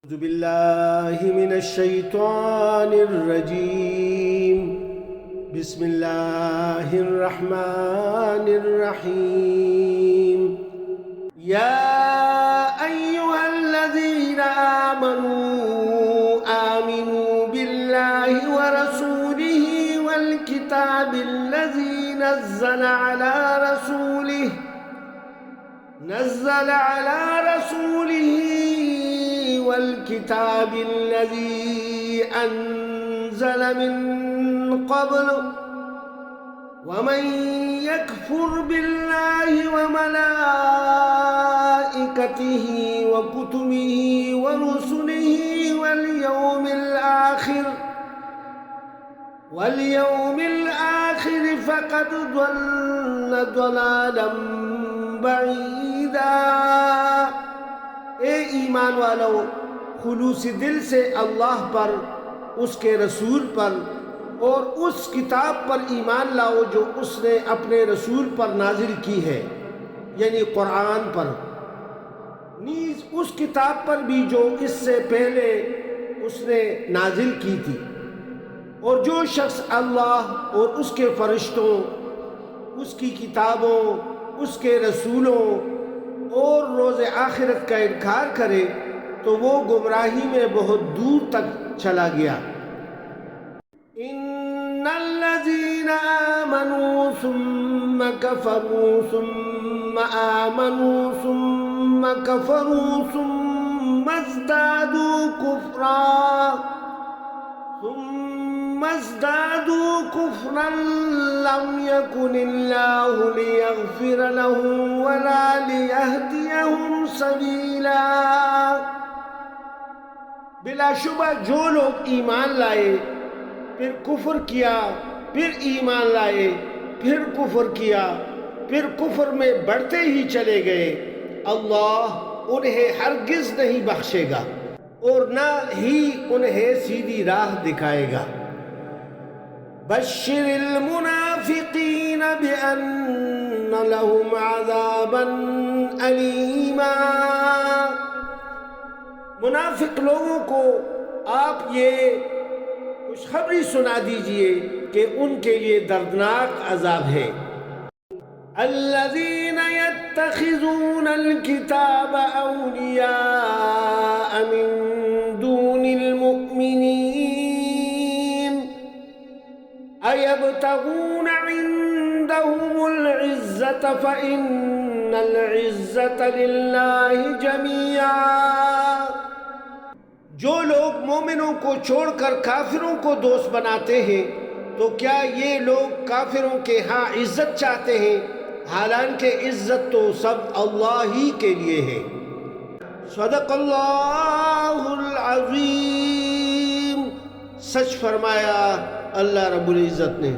أعوذ بالله من الشيطان الرجيم. بسم الله الرحمن الرحيم. يا أيها الذين آمنوا بالله ورسوله والكتاب الذي نزل على رسوله والكتاب الذي أنزل من قبل ومن يكفر بالله وملائكته وكتبه ورسله واليوم الآخر فقد ضل ضلالا بعيدا. اے ایمان والو، خلوص دل سے اللہ پر، اس کے رسول پر اور اس کتاب پر ایمان لاؤ جو اس نے اپنے رسول پر نازل کی ہے، یعنی قرآن پر، نیز اس کتاب پر بھی جو اس سے پہلے اس نے نازل کی تھی. اور جو شخص اللہ اور اس کے فرشتوں، اس کی کتابوں، اس کے رسولوں اور روز آخرت کا انکار کرے تو وہ گمراہی میں بہت دور تک چلا گیا. ان الذين آمنوا ثم كفروا ثم آمنوا ثم كفروا ثم ازدادوا كفرا لم يكن الله ليغفر لهم ولا ليهديهم سبيلا. بلا شبہ جو لوگ ایمان لائے، پھر کفر کیا، پھر ایمان لائے، پھر کفر کیا، پھر کفر میں بڑھتے ہی چلے گئے، اللہ انہیں ہرگز نہیں بخشے گا اور نہ ہی انہیں سیدھی راہ دکھائے گا. بشر المنافقین بأن لهم عذابا علیما. منافق لوگوں کو آپ یہ خوشخبری سنا دیجئے کہ ان کے لیے دردناک عذاب ہے. الذین یتخذون الکتاب اولیاء من دون المؤمنین ایبتغون عندهم العزة فإن العزة للہ جمیعا. جو لوگ مومنوں کو چھوڑ کر کافروں کو دوست بناتے ہیں تو کیا یہ لوگ کافروں کے ہاں عزت چاہتے ہیں؟ حالانکہ عزت تو سب اللہ ہی کے لیے ہے. صدق اللہ العظیم. سچ فرمایا اللہ رب العزت نے.